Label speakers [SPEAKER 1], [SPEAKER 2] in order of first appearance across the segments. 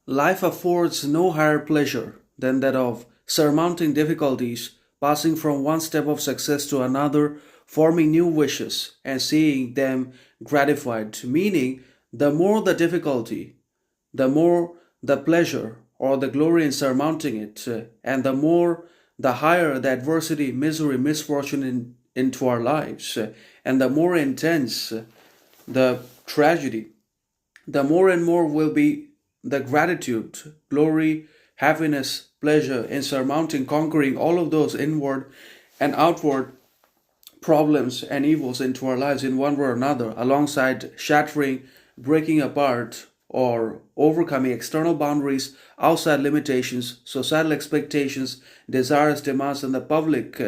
[SPEAKER 1] Life affords no higher pleasure than that of surmounting difficulties, passing from one step of success to another, forming new wishes, and seeing them gratified. Meaning, the more the difficulty, the more the pleasure or the glory in surmounting it, and the higher the adversity, misery, misfortune into our lives, and the more intense the tragedy, the more and more will be the gratitude, glory, happiness, pleasure in surmounting, conquering all of those inward and outward problems and evils into our lives in one way or another, alongside shattering, breaking apart, or overcoming external boundaries, outside limitations, societal expectations, desires, demands, and the public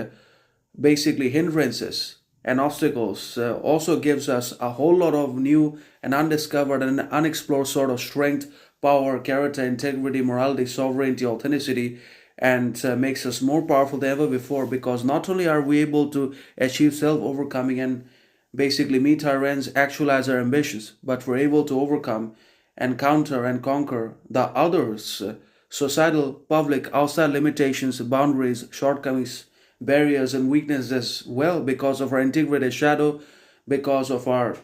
[SPEAKER 1] basically hindrances and obstacles also gives us a whole lot of new and undiscovered and unexplored sort of strength, power, character, integrity, morality, sovereignty, authenticity, and makes us more powerful than ever before, because not only are we able to achieve self-overcoming and basically meet our ends, actualize our ambitions, but we're able to overcome and counter and conquer the others, societal, public, outside limitations, boundaries, shortcomings, barriers, and weaknesses as well, because of our integrated shadow, because of our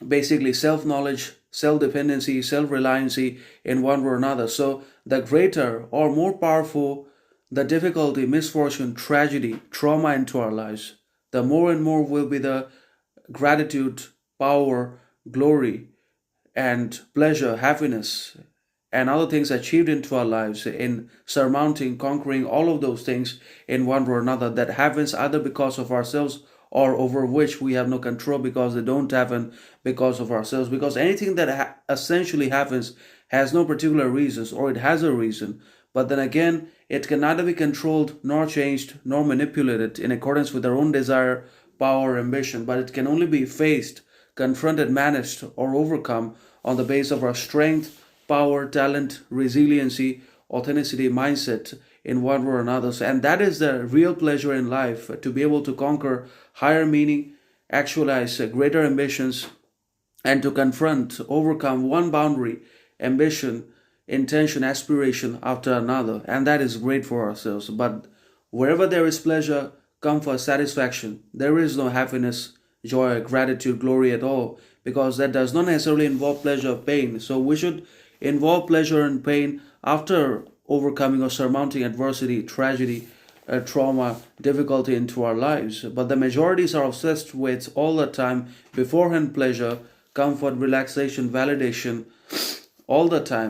[SPEAKER 1] basically self-knowledge, self-dependency, self-reliancy in one way or another. So the greater or more powerful the difficulty, misfortune, tragedy, trauma into our lives, the more and more will be the gratitude, power, glory, and pleasure, happiness, and other things achieved into our lives in surmounting, conquering all of those things in one way or another, that happens either because of ourselves or over which we have no control, because they don't happen because of ourselves. Because anything that essentially happens has no particular reasons, or it has a reason, but then again, it can neither be controlled nor changed nor manipulated in accordance with our own desire, power, ambition, but it can only be faced, confronted, managed, or overcome on the basis of our strength, power, talent, resiliency, authenticity, mindset in one way or another. And that is the real pleasure in life, to be able to conquer higher meaning, actualize greater ambitions, and to confront, overcome one boundary, ambition, intention, aspiration after another. And that is great for ourselves. But wherever there is pleasure, comfort, satisfaction, there is no happiness, joy, gratitude, glory at all, because that does not necessarily involve pleasure or pain. So we should involve pleasure and pain after overcoming or surmounting adversity, tragedy, trauma, difficulty into our lives. But the majorities are obsessed with all the time beforehand pleasure, comfort, relaxation, validation, all the time.